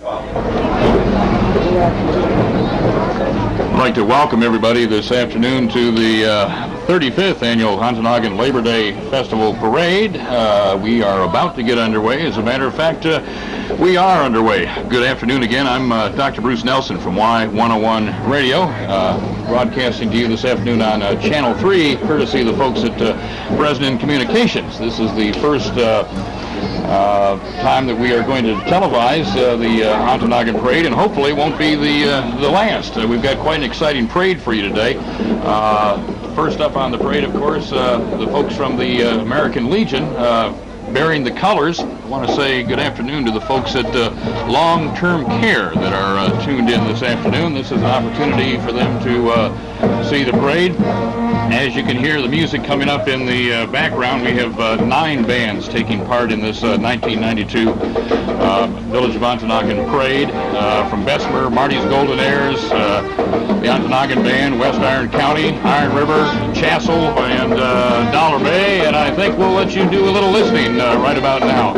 I'd like to welcome everybody this afternoon to the 35th Annual Ontonagon Labor Day Festival Parade. We are about to get underway. As a matter of fact, we are underway. Good afternoon again. I'm Dr. Bruce Nelson from Y101 Radio, broadcasting to you this afternoon on Channel 3, courtesy of the folks at President Communications. This is the first time that we are going to televise the Ontonagon Parade, and hopefully it won't be the last. We've got quite an exciting parade for you today. First up on the parade, of course, the folks from the American Legion bearing the colors. I want to say good afternoon to the folks at Long-Term Care that are tuned in this afternoon. This is an opportunity for them to see the parade. As you can hear the music coming up in the background, we have 9 bands taking part in this 1992 Village of Ontonagon Parade. From Bessemer, Marty's Golden Airs, the Ontonagon Band, West Iron County, Iron River, Chassel, and Dollar Bay. And I think we'll let you do a little listening right about now.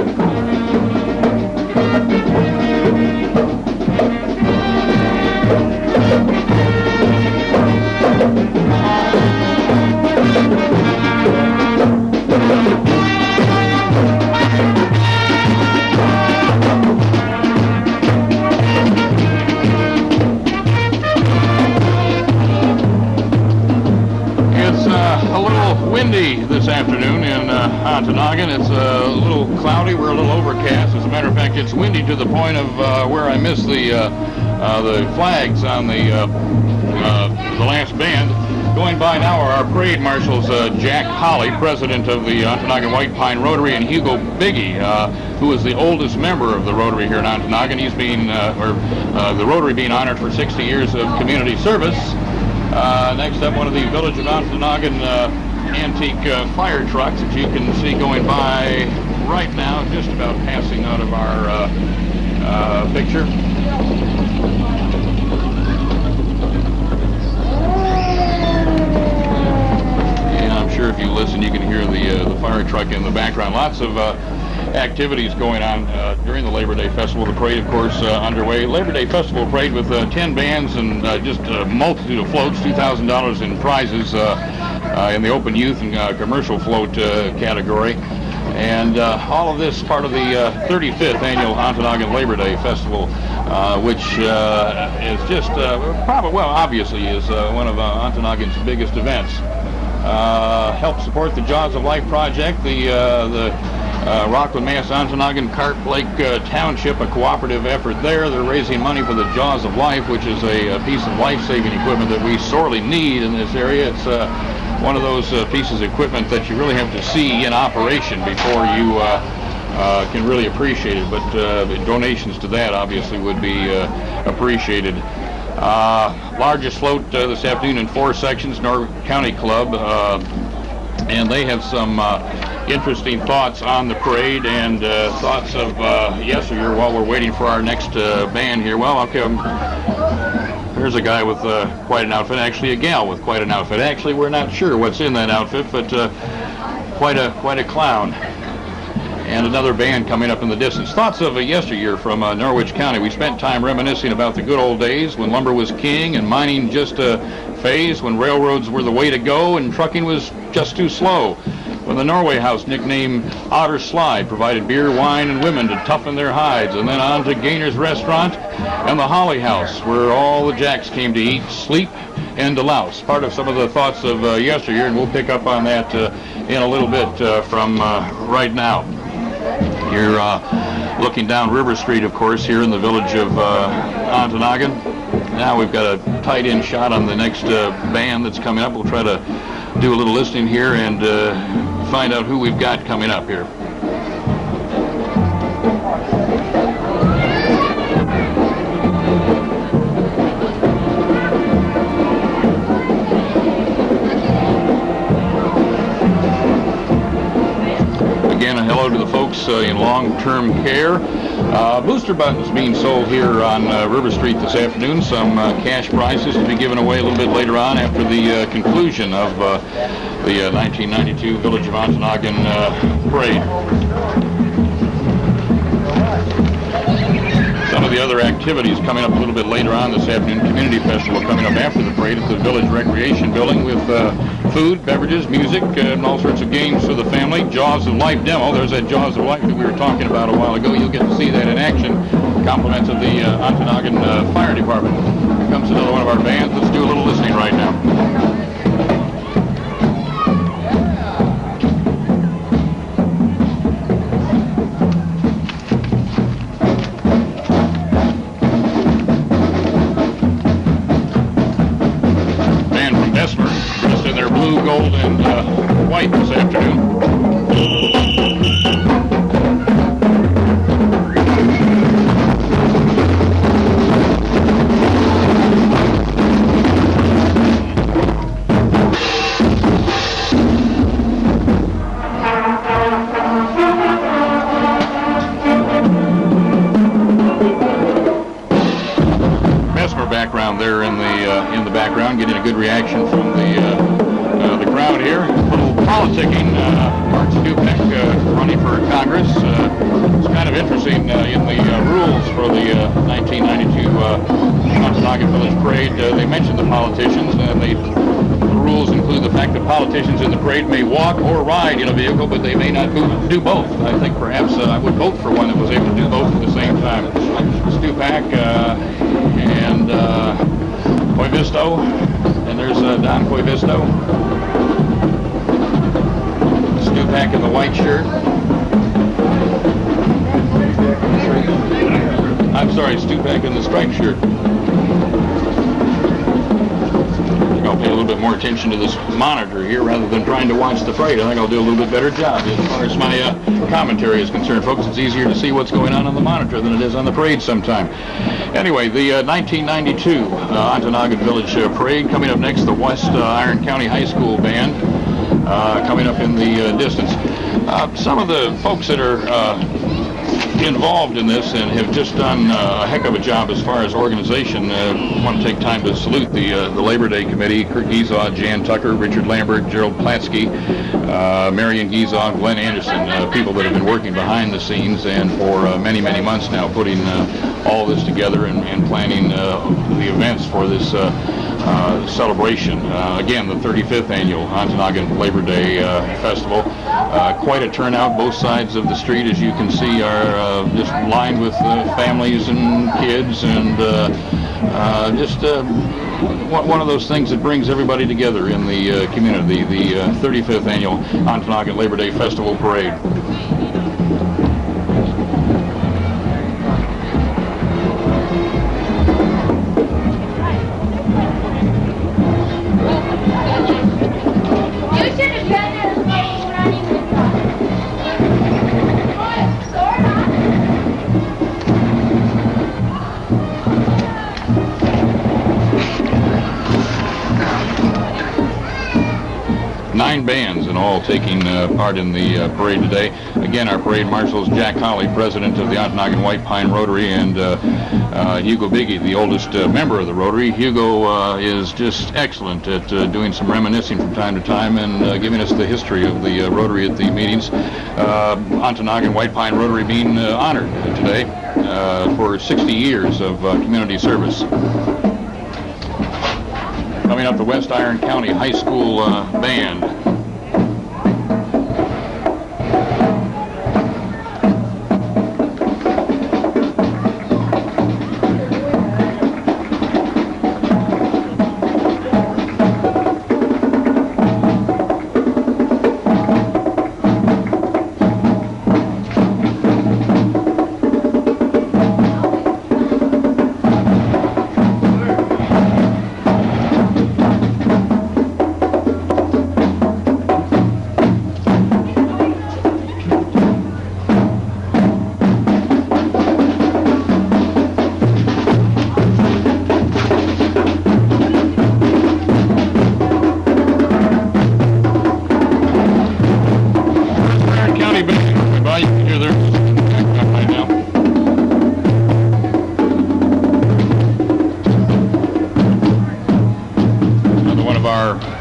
Windy this afternoon in Ontonagon. It's a little cloudy. We're a little overcast. As a matter of fact, it's windy to the point of where I missed the flags on the last band. Going by now are our parade marshals, Jack Holly, president of the Ontonagon White Pine Rotary, and Hugo Biggie, who is the oldest member of the Rotary here in Ontonagon. He's being, the Rotary being honored for 60 years of community service. Next up, one of the Village of Ontonagon antique fire trucks that you can see going by right now, just about passing out of our picture. And I'm sure if you listen, you can hear the fire truck in the background. Lots of activities going on during the Labor Day Festival. The parade, of course, underway. Labor Day Festival parade with 10 bands and just a multitude of floats, $2,000 in prizes in the open youth and commercial float category. And all of this part of the 35th Annual Ontonagon Labor Day Festival, which is just obviously is one of Ontonagon's biggest events. Help support the Jaws of Life project, the Rockland, Mass. Ontonagon Cart Lake Township, a cooperative effort there. They're raising money for the Jaws of Life, which is a piece of life-saving equipment that we sorely need in this area. It's one of those pieces of equipment that you really have to see in operation before you can really appreciate it. But donations to that obviously would be appreciated. Largest float this afternoon in 4 sections, Norwood County Club. And they have some interesting thoughts on the parade and thoughts of yesteryear while we're waiting for our next band here. Well, okay, here's a guy with quite an outfit, actually a gal with quite an outfit. Actually, we're not sure what's in that outfit, but quite a clown. And another band coming up in the distance. Thoughts of yesteryear from Norwich County. We spent time reminiscing about the good old days when lumber was king and mining just a phase, when railroads were the way to go and trucking was just too slow. When the Norway House, nicknamed Otter Slide, provided beer, wine, and women to toughen their hides. And then on to Gainer's Restaurant and the Holly House, where all the jacks came to eat, sleep, and to louse. Part of some of the thoughts of yesteryear, and we'll pick up on that in a little bit from right now. You're looking down River Street, of course, here in the village of Ontonagon. Now we've got a tight-end shot on the next band that's coming up. We'll try to do a little listening here and find out who we've got coming up here. Again, a hello to the folks in long-term care. Booster buttons being sold here on River Street this afternoon. Some cash prizes to be given away a little bit later on after the conclusion of the 1992 Village of Ontonagon parade. Some of the other activities coming up a little bit later on this afternoon. Community Festival coming up after the parade at the Village Recreation Building with food, beverages, music, and all sorts of games for the family. Jaws of Life demo. There's that Jaws of Life that we were talking about a while ago. You'll get to see that in action. Compliments of the Ontonagon Fire Department. Here comes another one of our bands. Let's do a little listening right now. Dressed in their blue, gold, and white this afternoon. Background there in the background, getting a good reaction from the crowd here. A little politicking. Mark Stupak running for Congress. It's kind of interesting in the rules for the 1992 Ontonagon Village Parade. They mentioned the politicians, and the rules include the fact that politicians in the parade may walk or ride in a vehicle, but they may not do both. I think perhaps I would vote for one that was able to do both at the same time. Stupak and Koivisto, and there's Don Koivisto. Stupak in the white shirt. I'm sorry, Stupak in the striped shirt. I'll pay a little bit more attention to this monitor here rather than trying to watch the parade. I think I'll do a little bit better job as far as my commentary is concerned. Folks, it's easier to see what's going on the monitor than it is on the parade sometime. Anyway, the 1992 Ontonagon Village Parade coming up next. The West Iron County High School Band coming up in the distance. Some of the folks that are involved in this and have just done a heck of a job as far as organization. I want to take time to salute the Labor Day Committee: Kurt Giesaw, Jan Tucker, Richard Lambert, Gerald Platsky, Marion Giesaw, Glenn Anderson, people that have been working behind the scenes and for many, many months now putting all this together and planning the events for this celebration. Again, the 35th annual Ontonagon Labor Day Festival. Quite a turnout. Both sides of the street, as you can see, are just lined with families and kids, and just one of those things that brings everybody together in the community, the 35th annual Ontonagon Labor Day Festival Parade. Bands and all taking part in the parade today. Again, our parade marshal is Jack Holly, president of the Ontonagon White Pine Rotary, and Hugo Biggie, the oldest member of the Rotary. Hugo is just excellent at doing some reminiscing from time to time and giving us the history of the Rotary at the meetings. Ontonagon White Pine Rotary being honored today for 60 years of community service. Coming up, the West Iron County High School Band.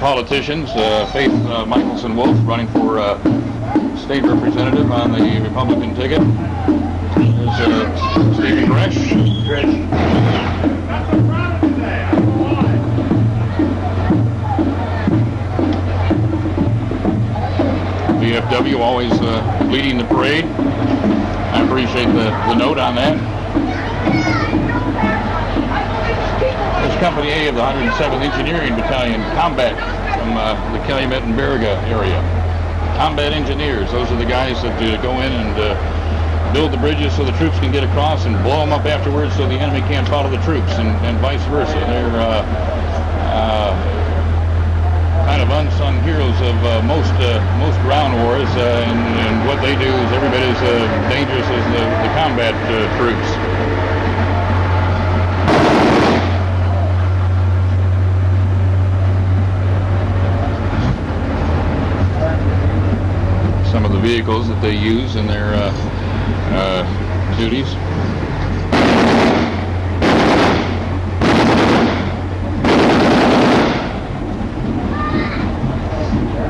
Politicians, Faith Michelson Wolf, running for state representative on the Republican ticket. There's Stephen Gresh. VFW, always leading the parade. I appreciate the note on that. There's Company A of the 107th Engineering Battalion, Combat, from the Calumet and Baraga area. Combat engineers, those are the guys that go in and build the bridges so the troops can get across and blow them up afterwards so the enemy can't follow the troops, and vice versa. They're kind of unsung heroes of most ground wars, and what they do is every bit as dangerous as the combat troops. Some of the vehicles that they use in their duties.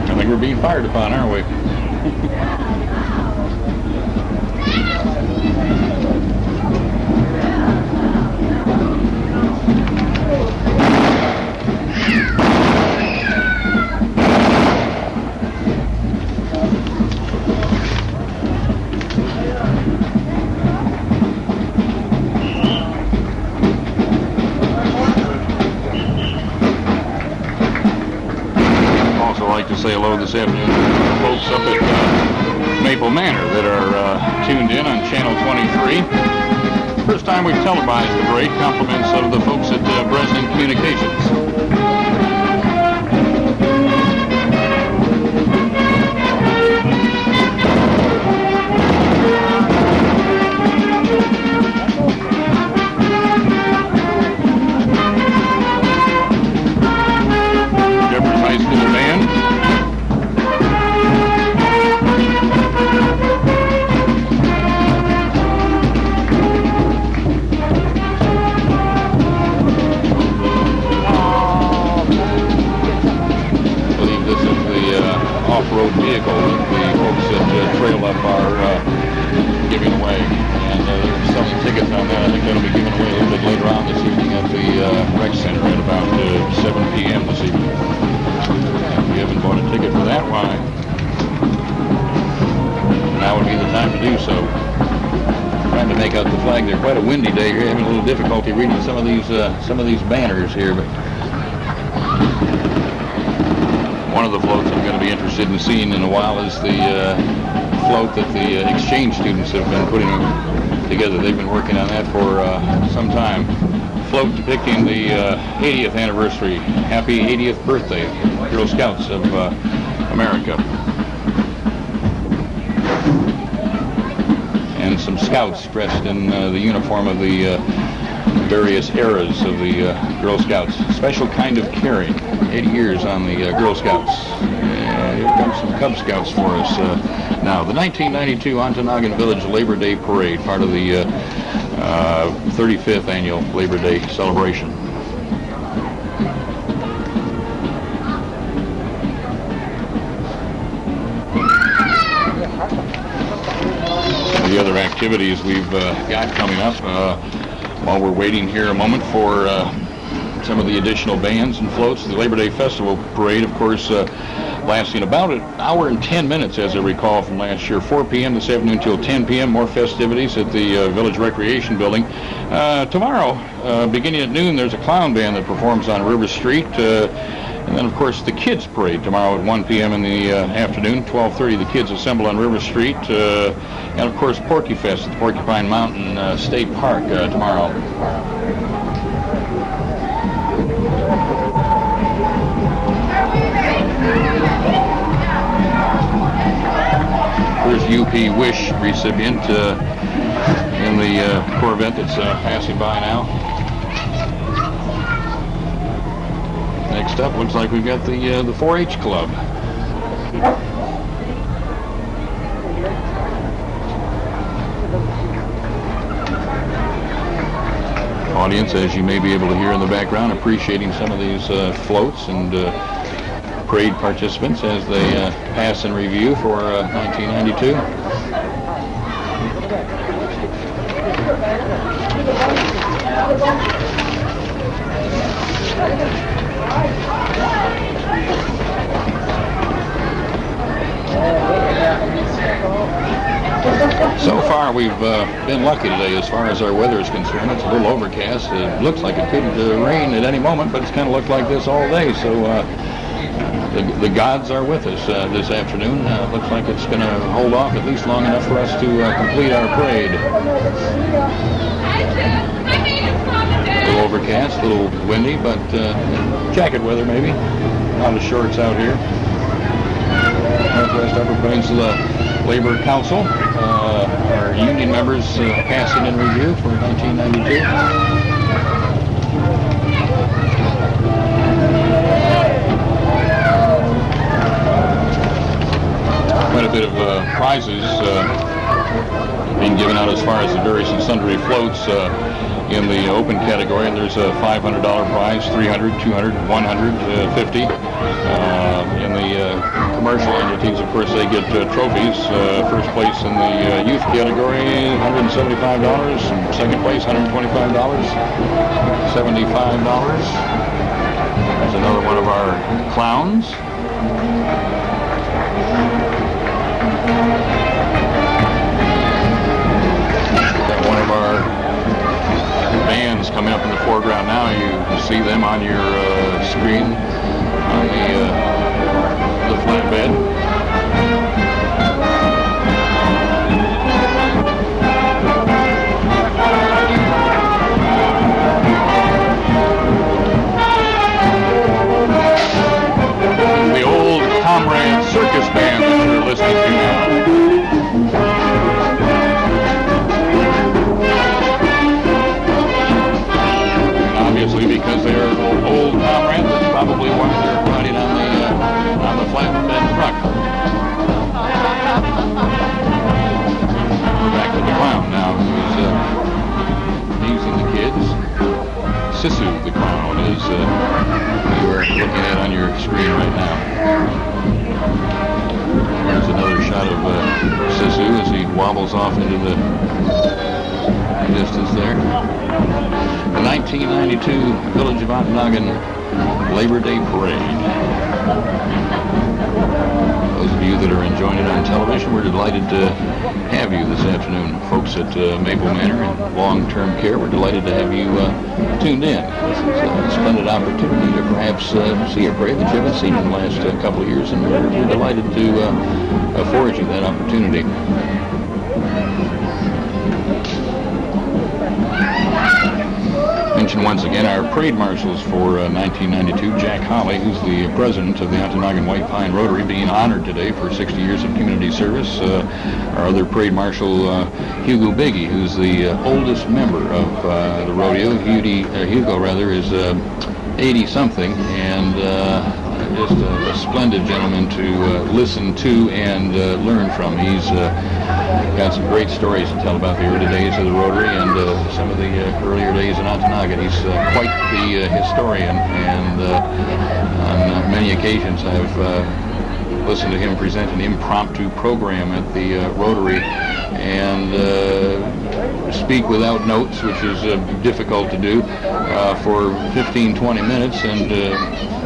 I think we're being fired upon, aren't we? Like to say hello this afternoon to folks up at Maple Manor that are tuned in on Channel 23. First time we've televised the parade. Compliments of the folks at Bresnan Communications. Off-road vehicle that the folks at Trail Up are giving away, and they're selling tickets on that. I think that'll be given away a little bit later on this evening at the rec center at about 7 p.m. this evening. If you haven't bought a ticket for that, why, now would be the time to do so. Trying to make out the flag there. Quite a windy day. You're having a little difficulty reading some of these banners here, but one of the floats I'm going to be interested in seeing in a while is the float that the exchange students have been putting together. They've been working on that for some time. Float depicting the 80th anniversary, happy 80th birthday, Girl Scouts of America. And some scouts dressed in the uniform of the various eras of the Girl Scouts. Special kind of caring. 80 years on the Girl Scouts. Here comes some Cub Scouts for us now. The 1992 Ontonagon Village Labor Day Parade, part of the 35th annual Labor Day celebration. The other activities we've got coming up while we're waiting here a moment for some of the additional bands and floats. The Labor Day Festival Parade, of course, lasting about an hour and 10 minutes, as I recall from last year. 4 p.m. this afternoon until 10 p.m. More festivities at the Village Recreation Building. Tomorrow, beginning at noon, there's a clown band that performs on River Street. And then, of course, the Kids Parade tomorrow at 1 p.m. in the afternoon. 12:30, the kids assemble on River Street. And, of course, Porky Fest at the Porcupine Mountain State Park tomorrow. There's UP Wish recipient in the Corvette that's passing by now. Next up, looks like we've got the 4-H Club. Audience, as you may be able to hear in the background, appreciating some of these floats and parade participants as they pass in review for 1992. So far, we've been lucky today as far as our weather is concerned. It's a little overcast. It looks like it could rain at any moment, but it's kind of looked like this all day. So the gods are with us this afternoon. Looks like it's going to hold off at least long enough for us to complete our parade. A little overcast, a little windy, but jacket weather maybe. A lot of shorts out here. Northwest Upper Peninsula Labor Council, our union members passing in review for 1992. Quite a bit of prizes being given out as far as the various and sundry floats in the open category, and there's a $500 prize, $300, $200, $100, $50. In the commercial entities, of course, they get trophies. First place in the youth category, $175. Second place, $125. $75. There's another one of our clowns. Got one of our bands coming up in the foreground now. You see them on your screen on the flatbed. The old Comrade Circus Band that you're listening to now. Obviously, because they're old comrades, that's probably why they're riding on the flatbed truck. We're back to the clown now, who's using the kids. Sisu, the clown, is you are looking at on your screen right now. There's another shot of Sisu as he wobbles off into the distance there. The 1992 Village of Ontonagon Labor Day Parade. Those of you that are enjoying it on television, we're delighted to have you this afternoon. Folks at Maple Manor and Long-Term Care, we're delighted to have you tuned in. This is a splendid opportunity to perhaps see a parade that you haven't seen in the last couple of years, and we're delighted to afford you that opportunity. Mention once again our parade marshals for 1992, Jack Holly, who's the president of the Ontonagon White Pine Rotary, being honored today for 60 years of community service. Our other parade marshal, Hugo Biggie, who's the oldest member of the rodeo. Hugo is 80-something, and just a splendid gentleman to listen to and learn from. He's got some great stories to tell about the early days of the Rotary and some of the earlier days in Ontonagon. He's quite the historian, and on many occasions I've listened to him present an impromptu program at the Rotary and speak without notes, which is difficult to do, for 15-20 minutes and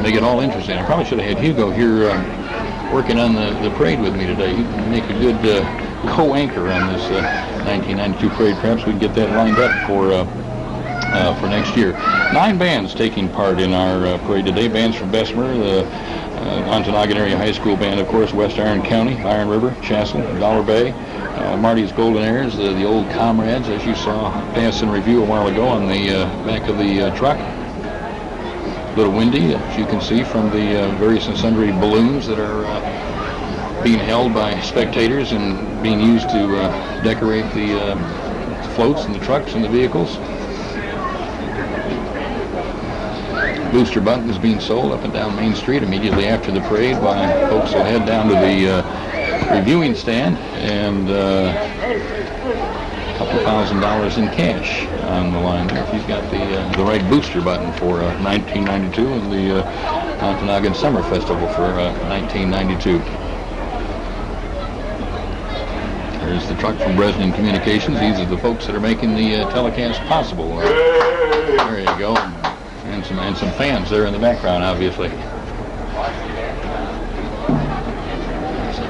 make it all interesting. I probably should have had Hugo here working on the parade with me today. He'd make a good co-anchor on this 1992 parade. Perhaps we can get that lined up for next year. 9 bands taking part in our parade today. Bands from Bessemer, the Ontonagon Area High School Band, of course, West Iron County, Iron River, Chassell, Dollar Bay, Marty's Golden Airs, the old comrades, as you saw pass in review a while ago on the back of the truck. A little windy, as you can see from the various and sundry balloons that are being held by spectators and being used to decorate the floats and the trucks and the vehicles. Booster buttons being sold up and down Main Street immediately after the parade by folks who head down to the reviewing stand, and a couple $1,000 in cash on the line there if he's got the right booster button for 1992 and the Ontonagon Summer Festival for 1992. There's the truck from Bresnan Communications. These are the folks that are making the telecast possible. There you go. And some fans there in the background, obviously. I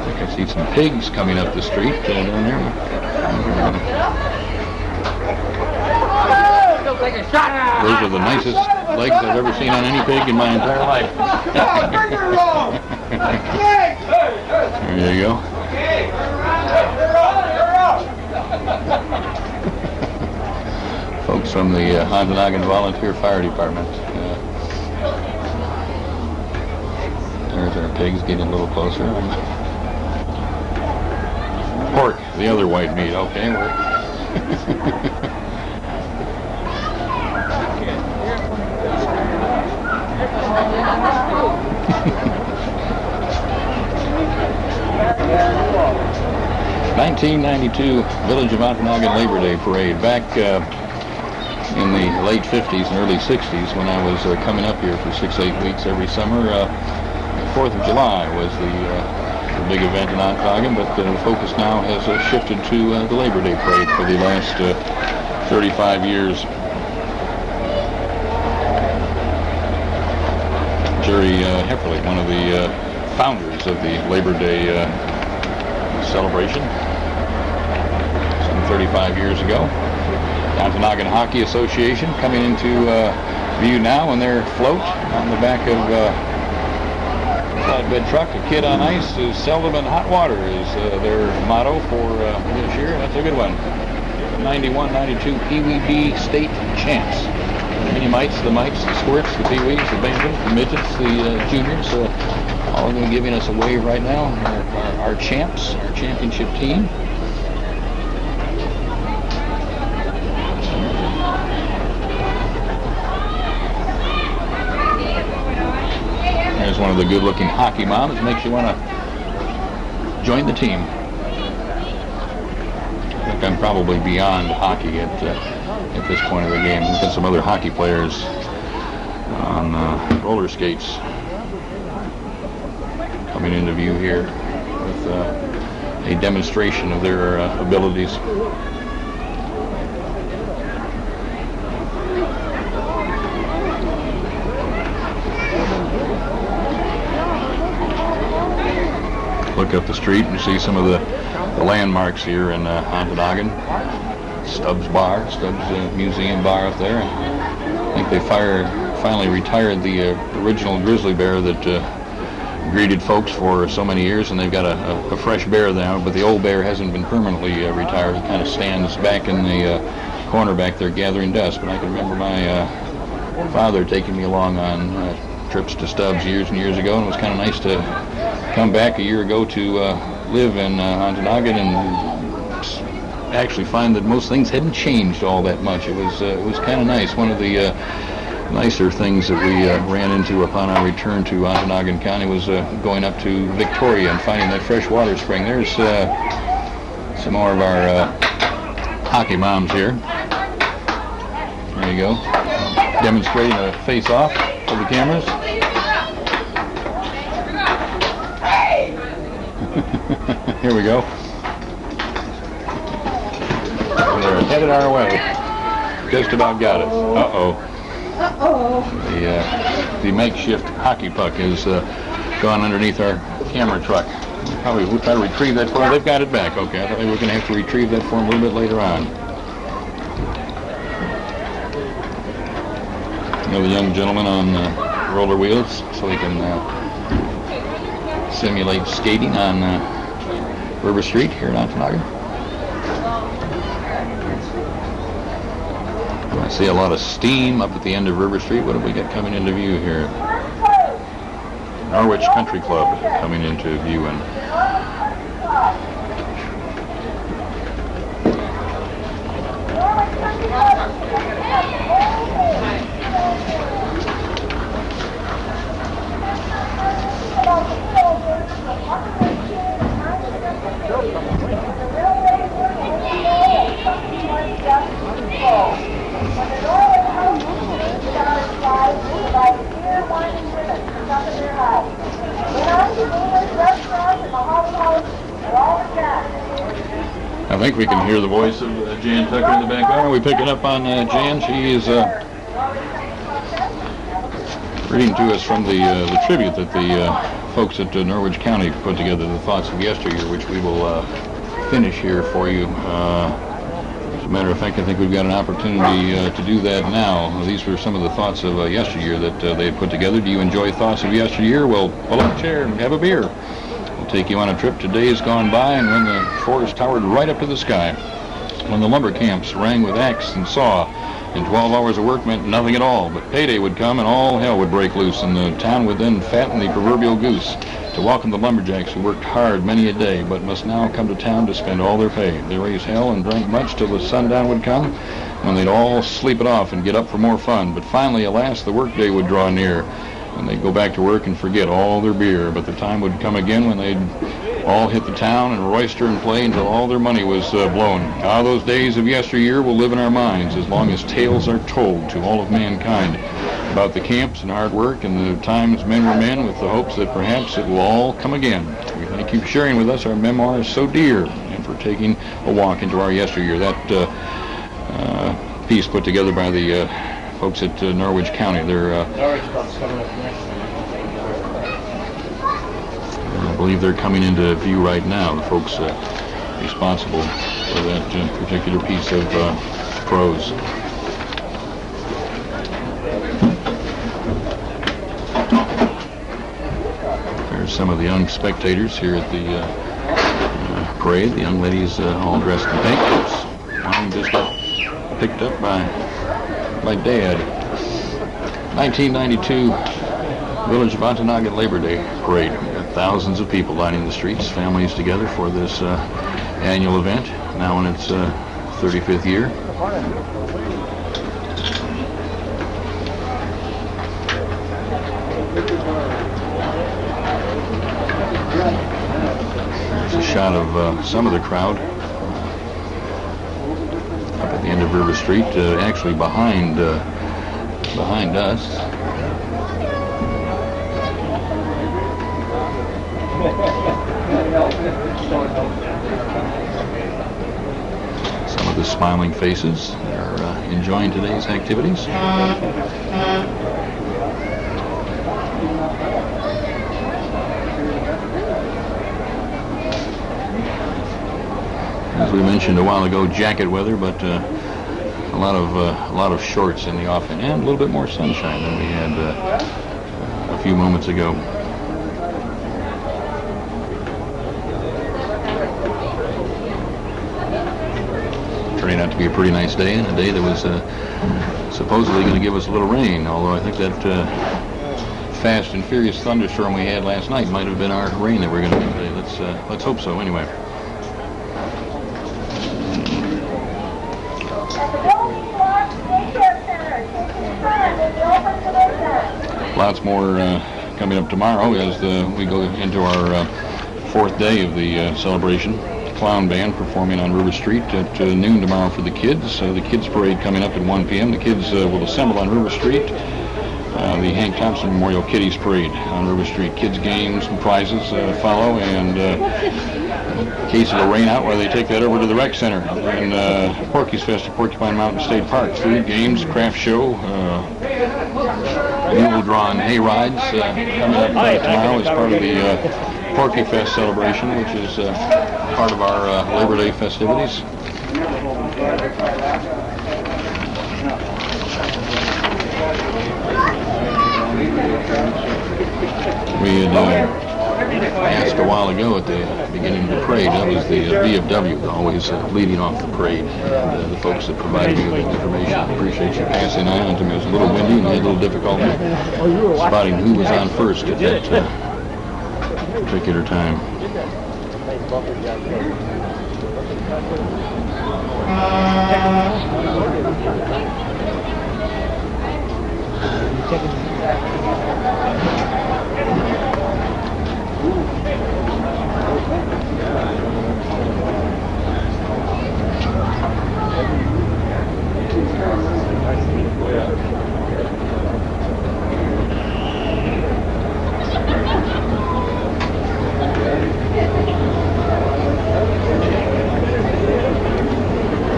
think I see some pigs coming up the street down there. Those are the nicest legs I've ever seen on any pig in my entire life. There you go. Folks from the Ontonagon Volunteer Fire Department. There's our pigs getting a little closer. Pork, the other white meat. Okay, we're 1992 Village of Ontonagon Labor Day Parade. Back in the late 50s and early 60s, when I was coming up here for 6-8 weeks every summer, 4th of July was the big event in Ontonagon, but the focus now has shifted to the Labor Day Parade for the last 35 years. Jerry Hepperly, one of the founders of the Labor Day celebration, some 35 years ago. The Ontonagon Hockey Association coming into view now in their float on the back of flatbed truck. A kid on ice is seldom in hot water is their motto for this year. That's a good one. 91-92 Pee-wee state champs. The mini mites, the squirts, the pee-wees, the bantams, the midgets, the juniors, all of them giving us a wave right now. Our champs, our championship team. There's one of the good-looking hockey moms. Makes you want to join the team. I think I'm probably beyond hockey at this point of the game. We've got some other hockey players on roller skates coming into view here with a demonstration of their abilities. Look up the street and see some of the landmarks here in Ontonagon. Stubbs Museum Bar up there. I think they finally retired the original grizzly bear that greeted folks for so many years, and they've got a fresh bear now, but the old bear hasn't been permanently retired. It kind of stands back in the corner back there gathering dust. But I can remember my father taking me along on trips to Stubbs years and years ago, and it was kind of nice to come back a year ago to live in Ontonagon and actually find that most things hadn't changed all that much. It was kind of nice. One of the nicer things that we ran into upon our return to Ontonagon County was going up to Victoria and finding that fresh water spring. There's some more of our hockey moms here. There you go. Demonstrating a face-off for the cameras. Here we go. They're headed our way. Just about got us. Uh-oh. The makeshift hockey puck has gone underneath our camera truck. Probably we'll try to retrieve that for them. They've got it back. Okay, I thought we were going to have to retrieve that for them a little bit later on. Another young gentleman on roller wheels, so he can simulate skating on River Street here in Ontonagon. I see a lot of steam up at the end of River Street. What have we got coming into view here? Norwich Country Club coming into view. And I think we can hear the voice of Jan Tucker in the background. Are we picking up on Jan? She is reading to us from the tribute that the folks at Norwich County put together, the thoughts of yesteryear, which we will finish here for you a matter of fact, I think we've got an opportunity to do that now. These were some of the thoughts of yesteryear that they had put together. Do you enjoy thoughts of yesteryear? Well, pull up a chair and have a beer. We'll take you on a trip to days gone by and when the forest towered right up to the sky. When the lumber camps rang with axe and saw, and 12 hours of work meant nothing at all. But payday would come and all hell would break loose, and the town would then fatten the proverbial goose to welcome the lumberjacks who worked hard many a day, but must now come to town to spend all their pay. They raised hell and drank much till the sundown would come, when they'd all sleep it off and get up for more fun. But finally, alas, the workday would draw near, and they'd go back to work and forget all their beer. But the time would come again when they'd all hit the town and roister and play until all their money was blown. Ah, those days of yesteryear will live in our minds as long as tales are told to all of mankind about the camps and hard work and the times men were men, with the hopes that perhaps it will all come again. We thank you for sharing with us our memoirs so dear and for taking a walk into our yesteryear. That piece put together by the folks at Norwich County. They're I believe they're coming into view right now, the folks responsible for that particular piece of prose. There's some of the young spectators here at the parade. The young ladies all dressed in pink. One just got picked up by Dad. 1992 Village of Ontonagon Labor Day Parade. Thousands of people lining the streets, families together for this annual event, now in its 35th year. There's a shot of some of the crowd up at the end of River Street, actually behind us. Some of the smiling faces are enjoying today's activities. As we mentioned a while ago, jacket weather, but a lot of shorts in the offing, and a little bit more sunshine than we had a few moments ago. Turning out to be a pretty nice day, and a day that was supposedly going to give us a little rain, although I think that fast and furious thunderstorm we had last night might have been our rain that we're going to get today. Let's hope so anyway. Lots more coming up tomorrow as we go into our fourth day of the celebration. Clown band performing on River Street at noon tomorrow for the kids. The kids parade coming up at 1 p.m. The kids will assemble on River Street. The Hank Thompson Memorial Kiddies Parade on River Street. Kids games and prizes follow, and in case it'll rain out, they take that over to the rec center and Porky's Fest at Porcupine Mountain State Park. Food, games, craft show, mule draw and hay rides coming up tomorrow as part of the Porky Fest celebration, which is part of our Labor Day festivities. We had asked a while ago at the beginning of the parade. That was the VFW, always leading off the parade, and the folks that provided me with the information. I appreciate you passing that on to me. It was a little windy and I had a little difficulty spotting who was on first at that particular time.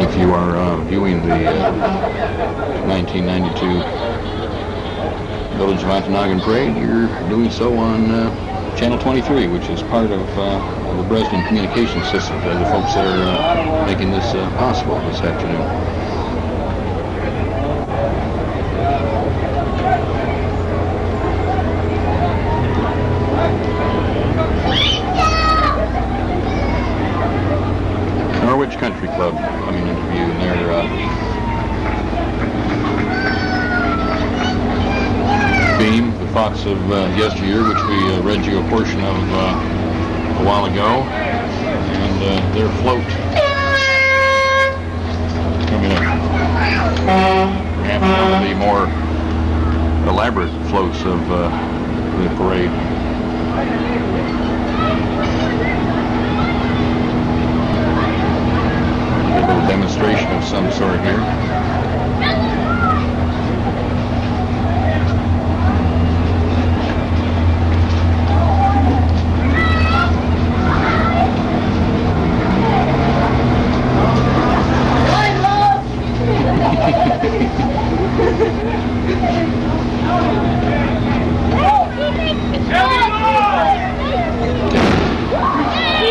If you are viewing the 1992 Village of Ontonagon Parade, you're doing so on Channel 23, which is part of the Breslin Communication Systems, the folks that are making this possible this afternoon. Norwich Country Club coming into view in their theme, the thoughts of yesteryear, which we read you a portion of a while ago, and their float coming up. Perhaps one of the more elaborate floats of the parade. A little demonstration of some sort here.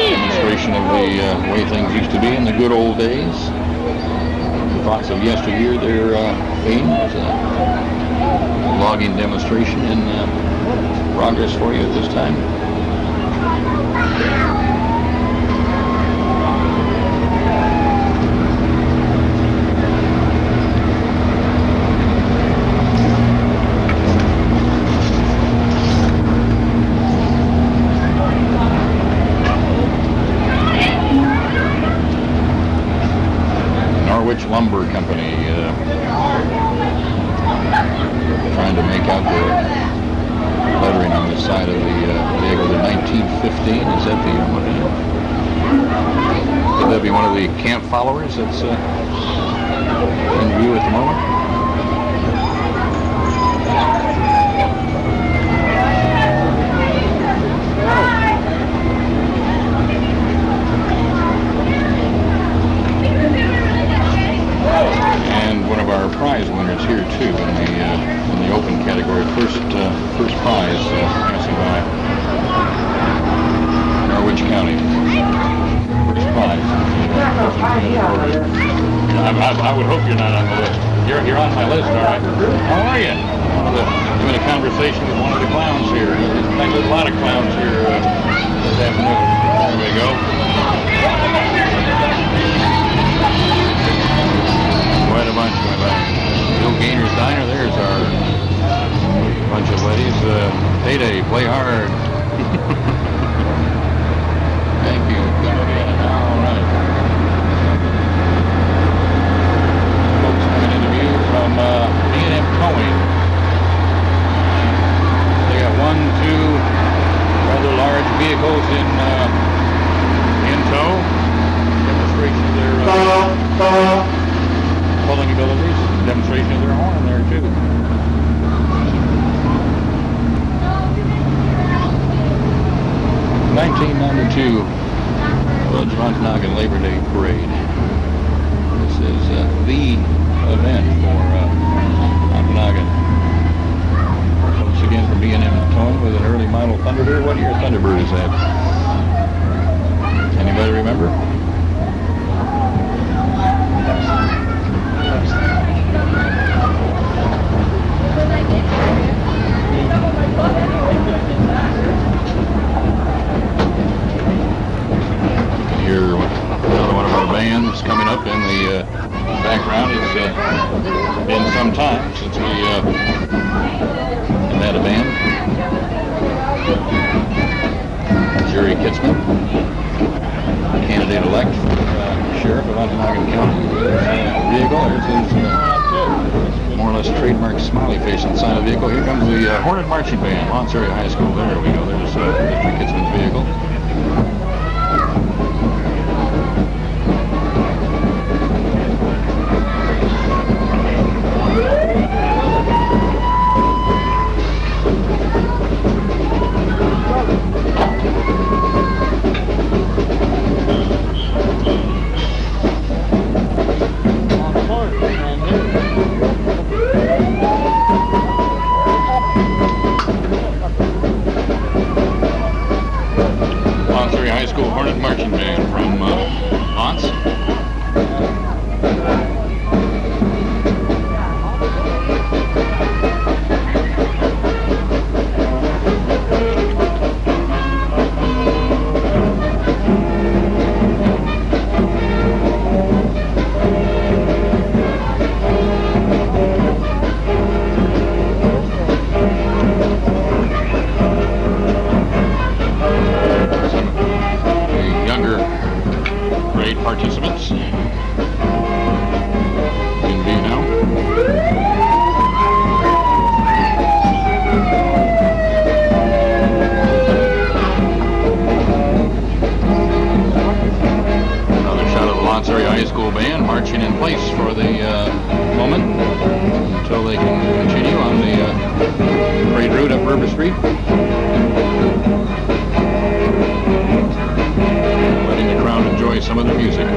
Demonstration of the way things used to be in the good old days. The thoughts of yesteryear, their theme is a logging demonstration in progress for you at this time. Norwich Lumber Company trying to make out the lettering on the side of the vehicle. The 1915, is that the could that be one of the camp followers that's in view at the moment? And one of our prize winners here too in the open category, first prize passing by Norwich County. First prize. I would hope you're not on the list. You're on my list, all right. How are you? Doing a conversation with one of the clowns here. In fact, there's a lot of clowns here this afternoon. There we go. Quite a bunch going by. Bill Gainer's Diner, there's our bunch of ladies. Payday, play hard. Thank you. All right. Folks coming into view from B&M Towing. They got 1, 2 rather large vehicles in tow. Demonstration of their pulling abilities, demonstration of their horn there too. '92 Village of Ontonagon Labor Day Parade. This is the event for Ontonagon. Folks again from B&M Towing with an early model Thunderbird. What year Thunderbird is that? Anybody remember? Here, another one of our bands coming up in the background. It's been some time since we had a band. Jerry Kitzman, candidate-elect for Sheriff of Ontonagon County. Vehicle, there's his more or less trademark smiley face on the side of the vehicle. Here comes the Hornet Marching Band, Lawrence Area High School. There we go. There's Mr. Kitzman's vehicle. place for the moment until they can continue on the parade route up River Street. Letting the crowd enjoy some of the music.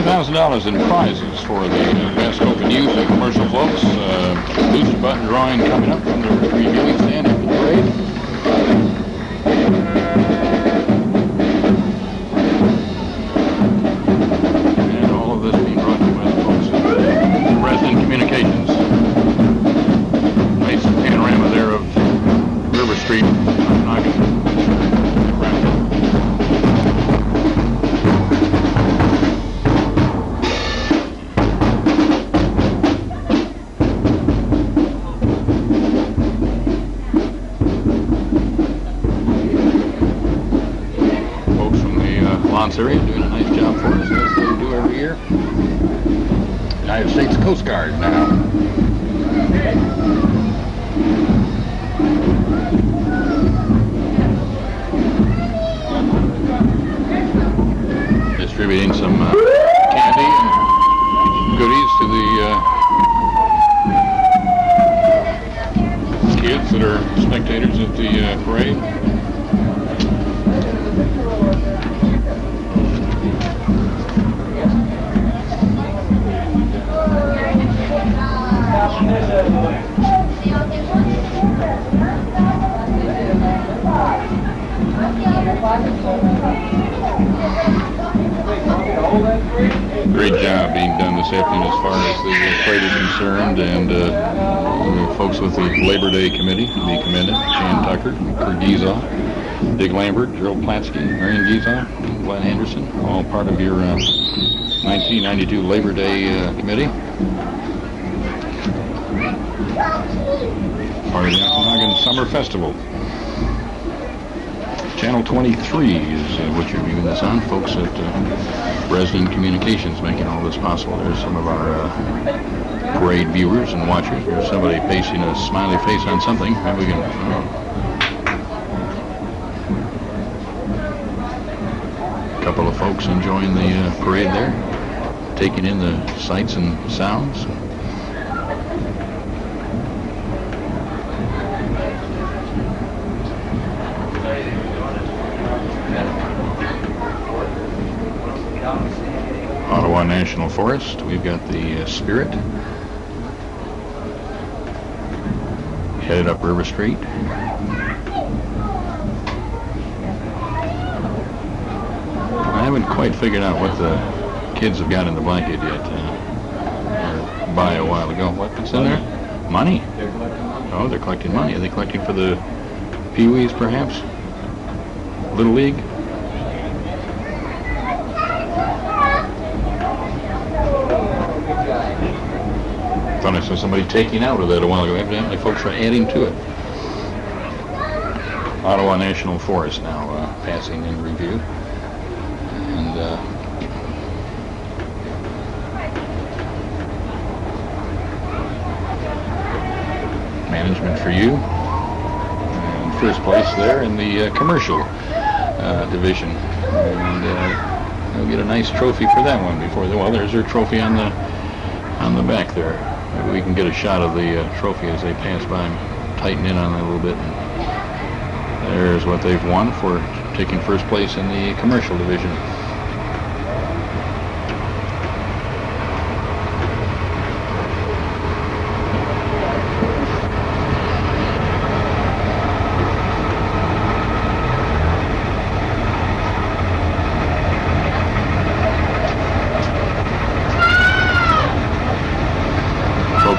$2,000 in prizes for the best open youth and commercial floats. Booster button drawing coming up from the reviewing stand after the parade. And all of this being brought to you by the folks at Resident Communications. Nice panorama there of River Street, Ontonagon. Area doing a nice job for us, as they do every year. United States Coast Guard now. Distributing some candy and goodies to the kids that are spectators at the parade. Great job being done this afternoon as far as the parade is concerned, and the folks with the Labor Day Committee to be commended. Shan Tucker, Kurt Giza, Dick Lambert, Gerald Platsky, Marion Giza, and Glenn Anderson, all part of your 1992 Labor Day Committee. Part of the Ontonagon Summer Festival. Channel 23 is what you're viewing this on. Folks at Resident Communications making all this possible. There's some of our parade viewers and watchers. There's somebody pasting a smiley face on something. Maybe we can... A couple of folks enjoying the parade there, taking in the sights and sounds. Ottawa National Forest. We've got the Spirit headed up River Street. I haven't quite figured out what the kids have got in the blanket yet. Or by a while ago. What's in there? Money. Oh, they're collecting money. Are they collecting for the Pee-wees, perhaps? Little League? I thought I saw somebody taking out of that a while ago. Evidently, folks are adding to it. Ottawa National Forest now passing in review. And management for you. And first place there in the commercial division. And they'll get a nice trophy for that one before the... Well, there's their trophy on the back there. Maybe we can get a shot of the trophy as they pass by and tighten in on it a little bit. There's what they've won for taking first place in the commercial division.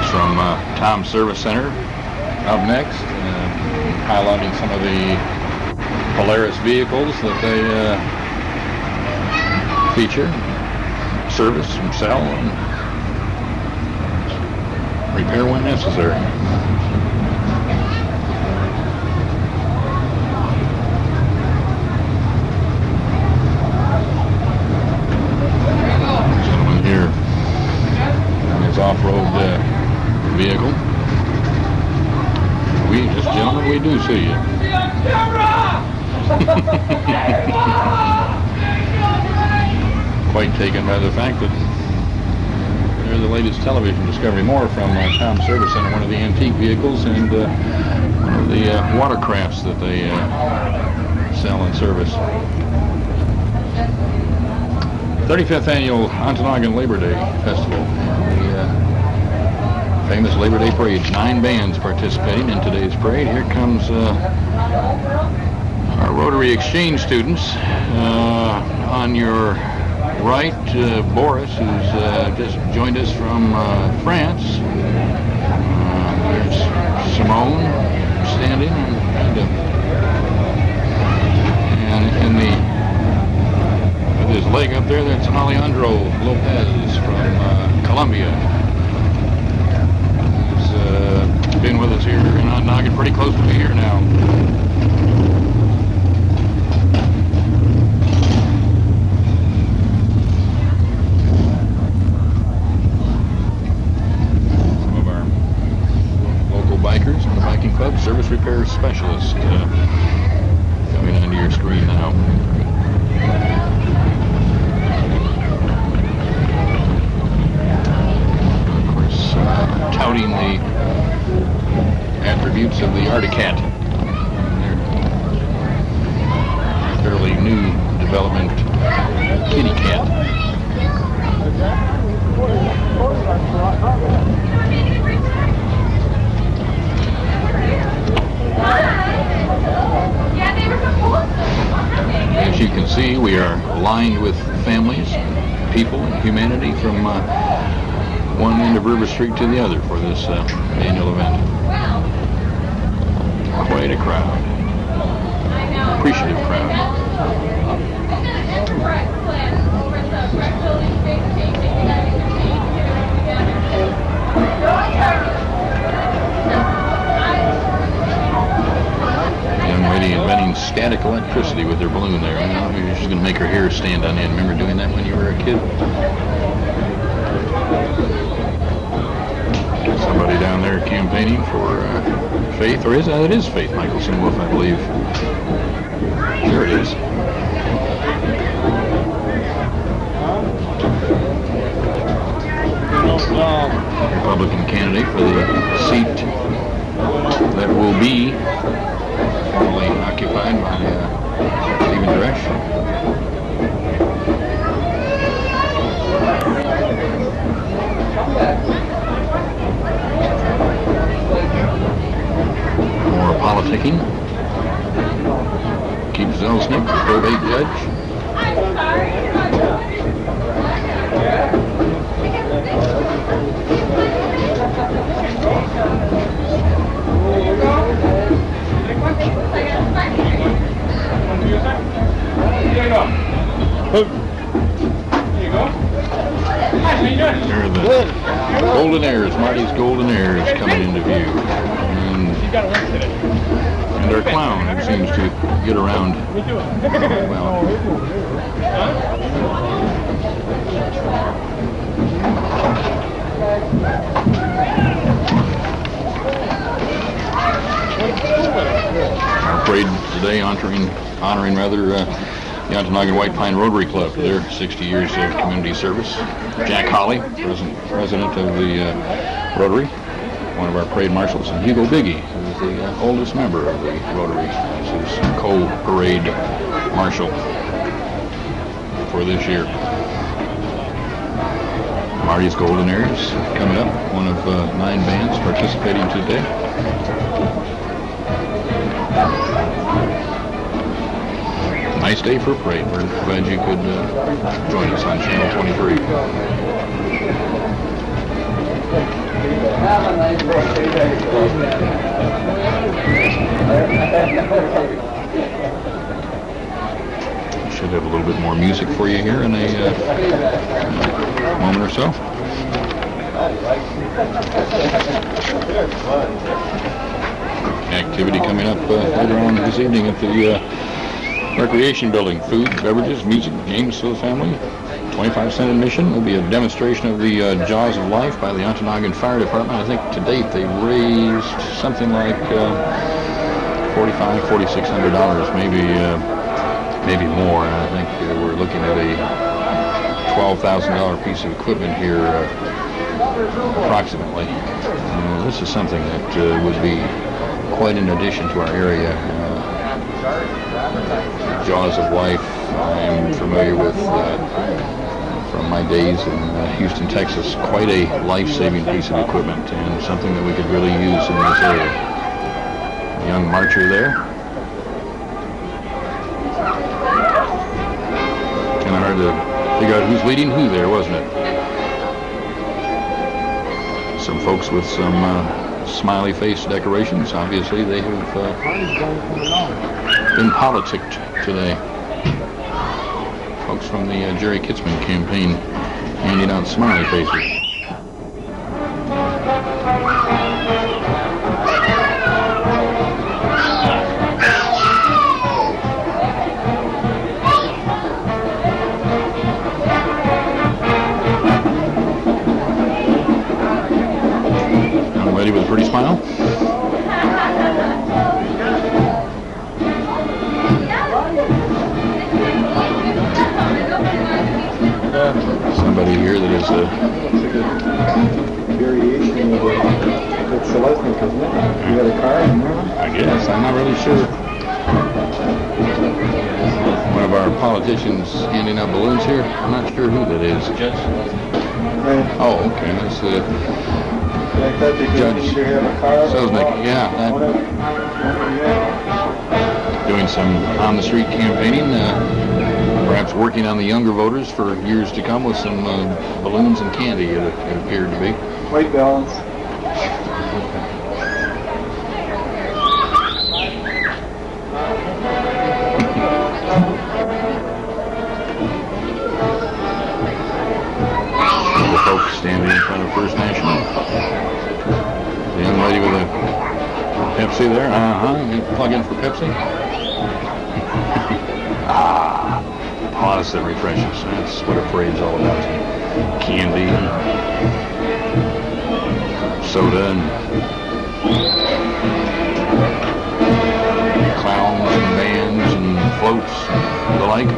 from Tom's Service Center up next, highlighting some of the Polaris vehicles that they feature, service and sell, and repair when necessary. Gentleman here on his off-road vehicle. Gentlemen, we do see you. Quite taken by the fact that they're the latest television discovery. More from Tom's Service Center, one of the antique vehicles, and one of the watercrafts that they sell and service. 35th Annual Ontonagon Labor Day Festival. The famous Labor Day Parade. 9 bands participating in today's parade. Here comes our Rotary Exchange students. On your right, Boris, who's just joined us from France. There's Simone standing, and in the with his leg up there, that's Alejandro Lopez from Colombia. He's been with us here in Ontonagon, pretty close to be here now. Bikers and the biking club service repair specialist coming onto your screen now. Of course, touting the attributes of the Articat. Their fairly new development kitty cat. As you can see, we are lined with families, people, and humanity from one end of River Street to the other for this annual event. Quite a crowd. Appreciative crowd. Lady inventing static electricity with her balloon there. I don't know, maybe she's going to make her hair stand on end. Remember doing that when you were a kid? Somebody down there campaigning for Faith, or it is Faith Michelson Wolf, I believe. Sure it is. Republican candidate for the seat that will be formerly occupied by Stephen Dresch. More politicking. Keith Zelsnick, the probate judge. There are the Golden Airs, Marty's Golden Airs coming into view. And our clown, who seems to get around well. Our parade today honoring the Ontonagon White Pine Rotary Club for their 60 years of community service. Jack Holly, president of the Rotary, one of our parade marshals, and Hugo Biggie, who is the oldest member of the Rotary. This is co-parade marshal for this year. Marty's Golden Airs coming up, one of 9 bands participating today. Nice day for a parade. We're glad you could join us on Channel 23. Should have a little bit more music for you here in a moment or so. Activity coming up later on this evening at the recreation building. Food, beverages, music, games for the family. 25-cent admission. Will be a demonstration of the Jaws of Life by the Ontonagon Fire Department. I think to date they've raised something like $4,600, maybe more. And I think we're looking at a $12,000 piece of equipment here, approximately. This is something that would be quite an addition to our area. Jaws of Life, I'm familiar with from my days in Houston, Texas. Quite a life-saving piece of equipment and something that we could really use in this area. A young marcher there. Kind of hard to figure out who's leading who there, wasn't it? Some folks with some smiley face decorations. Obviously, they have been politicked today. Folks from the Jerry Kitzman campaign handing out smiley faces. Young lady with a pretty smile. Somebody here that is a variation of it's Selesnik, isn't it? You got a car in there? I guess. I'm not really sure. One of our politicians handing out balloons here. I'm not sure who that is. Judge? Right. Oh, okay. That's the I thought they could Judge either have a car Selesnik. Yeah. Doing some on-the-street campaigning. Perhaps working on the younger voters for years to come with some balloons and candy, it appeared to be. White balance. The folks standing in front of First National. The young lady with a Pepsi there. You plug in for Pepsi. Pause that refreshes. That's what a parade's all about. Candy, soda, and clowns and bands and floats and the like.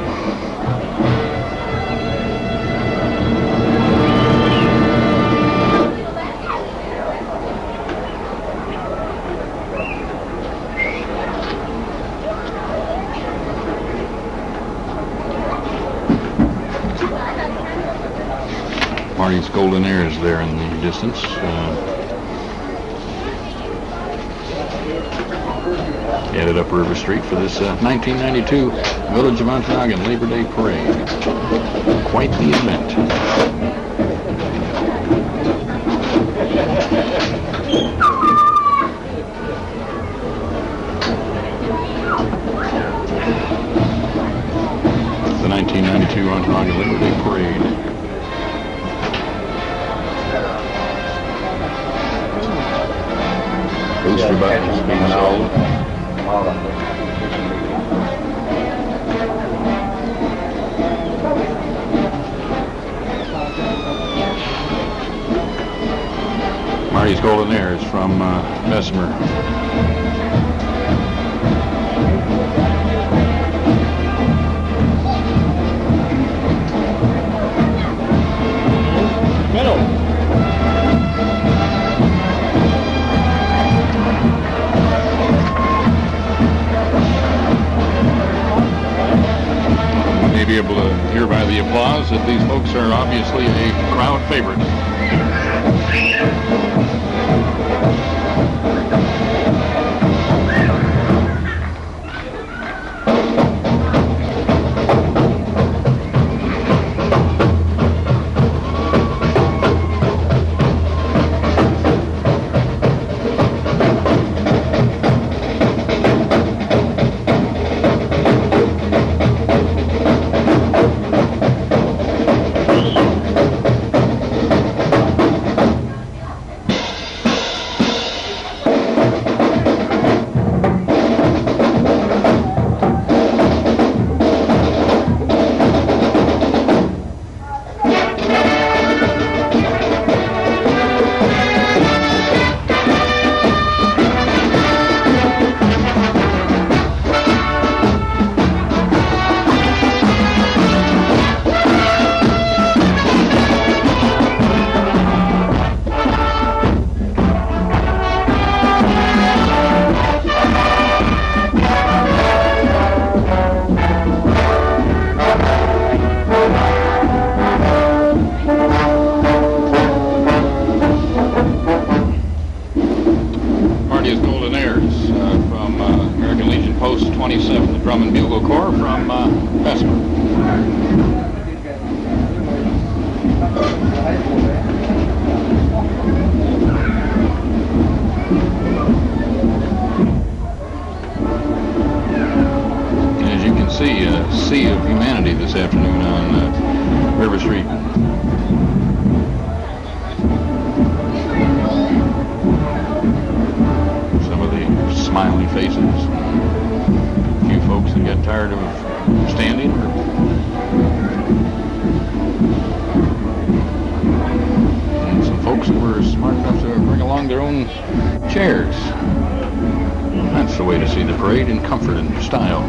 Marty's Golden Air is there in the distance. Headed up River Street for this 1992 Village of Ontonagon Labor Day Parade. Quite the event. The 1992 Ontonagon Labor Day Parade. Booster buttons being sold. Marty's Golden Air is from Bessemer. Be able to hear by the applause that these folks are obviously a crowd favorite. smiling faces. A few folks that got tired of standing. And some folks that were smart enough to bring along their own chairs. That's the way to see the parade, in comfort and style.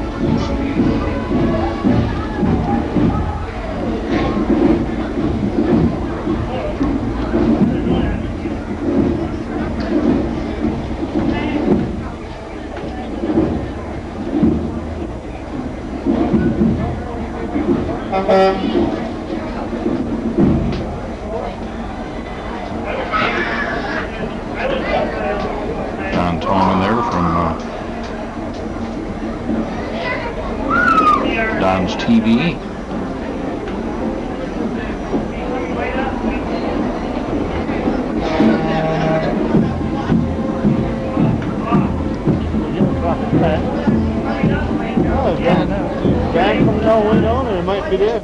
Ontonagon there from Don's TV. Back from no wind on it might be there.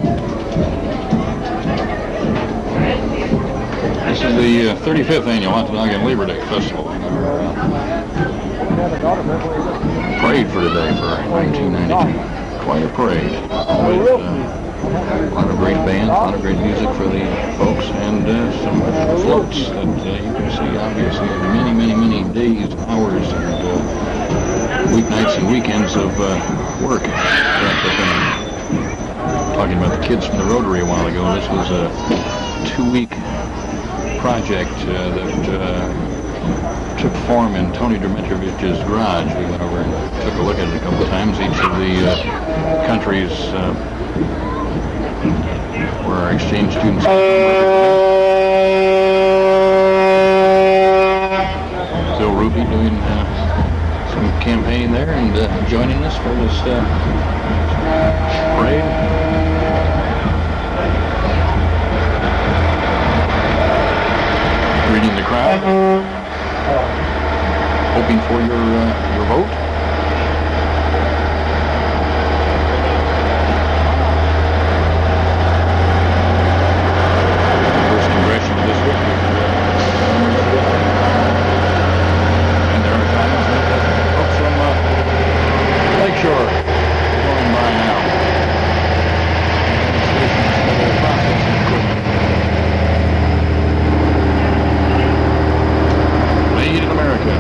This is the 35th annual Ontonagon Labor Day Festival. Parade for today for 1992. Quite a parade. A lot of great bands, a lot of great music for the folks, and some floats that you can see obviously many days, hours, and weeknights and weekends of work wrapped up in them. Talking about the kids from the Rotary a while ago, this was a 2-week project that took form in Tony Dimitrovich's garage. We went over and took a look at it a couple of times. Each of the countries where our exchange students Phil Ruby doing some campaigning there and joining us for this parade. Reading the crowd, hoping for your vote. First congressional district, and there are times that folks from Lakeshore are going by now. Stations for their processing equipment. Made in America.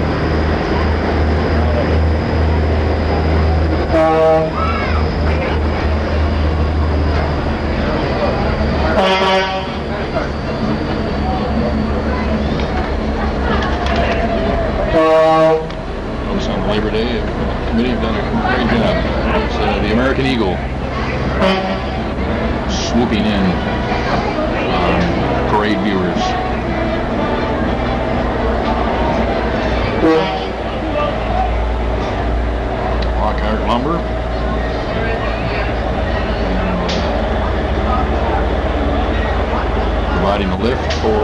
Folks on Labor Day committee have done a great job. It's the American Eagle swooping in on parade viewers. Lockhart Lumber. Providing a lift for,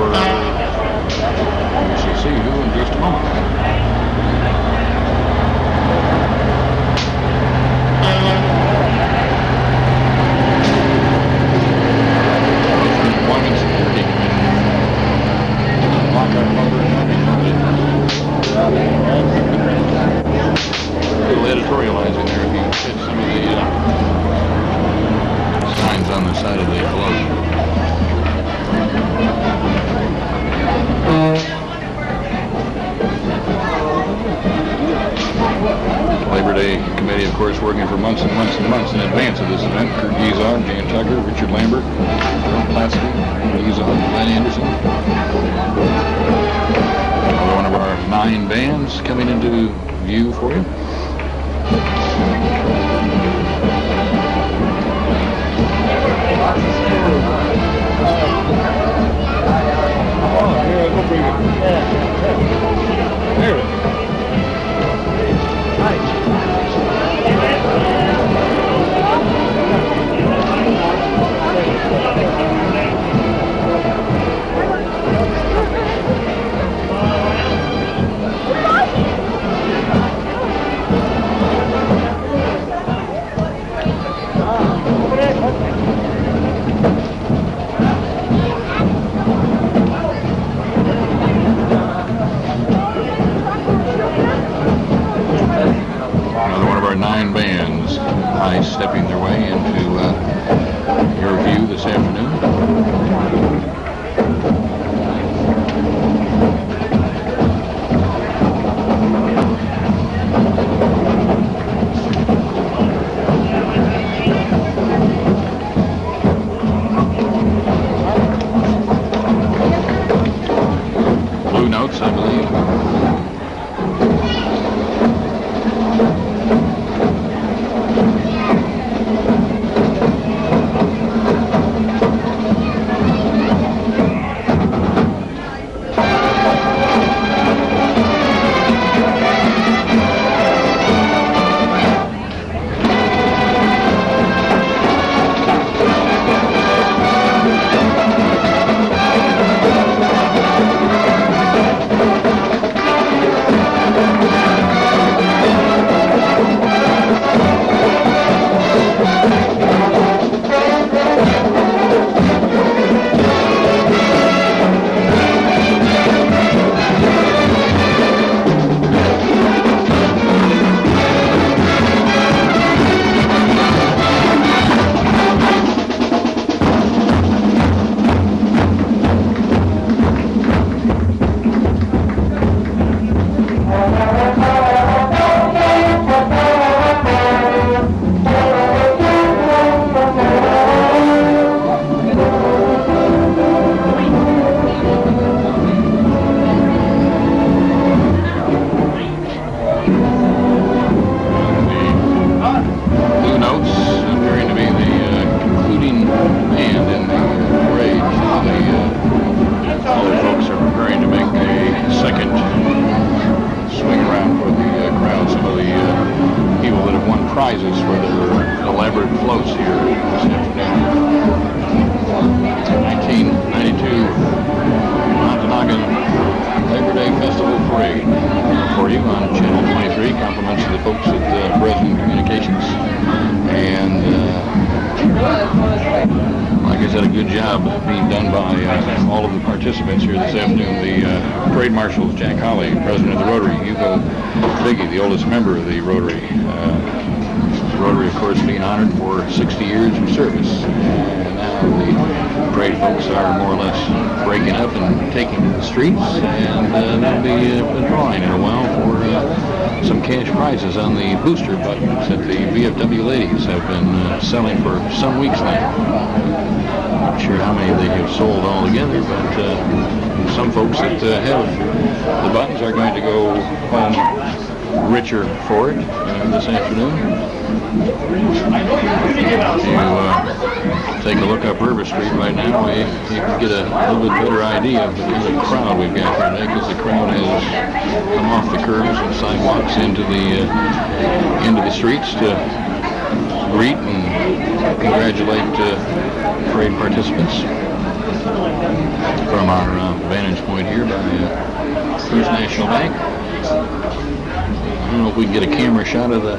we shall see who in just a moment. Employment Security Committee. Lockhart Lumber. A little editorializing there if you catch some of the signs on the side of the envelope. Labor Day Committee, of course, working for months and months and months in advance of this event. Kurt Giesong, Jan Tucker, Richard Lambert, Bill Platsky, Giesong, Glenn Anderson. Another one of our 9 bands coming into view for you. said, a good job being done by all of the participants here this afternoon. The parade marshals, Jack Holly, president of the Rotary, Hugo Biggie, the oldest member of the Rotary. Rotary, of course, being honored for 60 years of service. And now the parade folks are more or less breaking up and taking to the streets, and there'll be a drawing in a while for some cash prizes on the booster buttons that the VFW ladies have been selling for some weeks now. Not sure how many they have sold altogether, but some folks that have the buttons are going to go home richer for it this afternoon. If you take a look up River Street right now, you can get a little bit better idea of the kind of crowd we've got here today, because the crowd has come off the curbs and sidewalks into the streets to greet and congratulate parade participants. From our vantage point here by First National Bank. I don't know if we can get a camera shot of the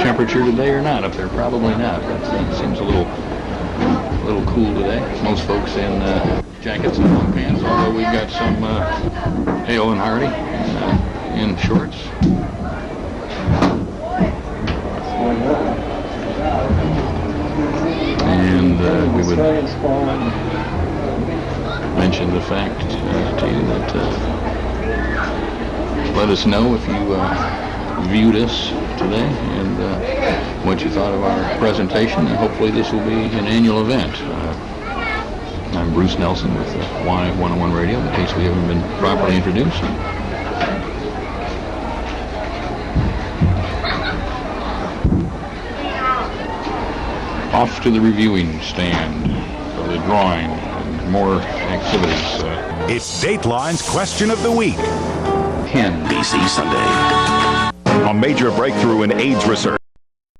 temperature today or not up there. Probably not, but it seems a little cool today. Most folks in jackets and long pants, although we've got some Hale and Hardy in shorts. And we would mention the fact to you that let us know if you viewed us today and what you thought of our presentation, and hopefully this will be an annual event. I'm Bruce Nelson with Y101 Radio, in case we haven't been properly introduced. Off to the reviewing stand for the drawing and more activities. It's Dateline's Question of the Week. BC Sunday. A major breakthrough in AIDS research.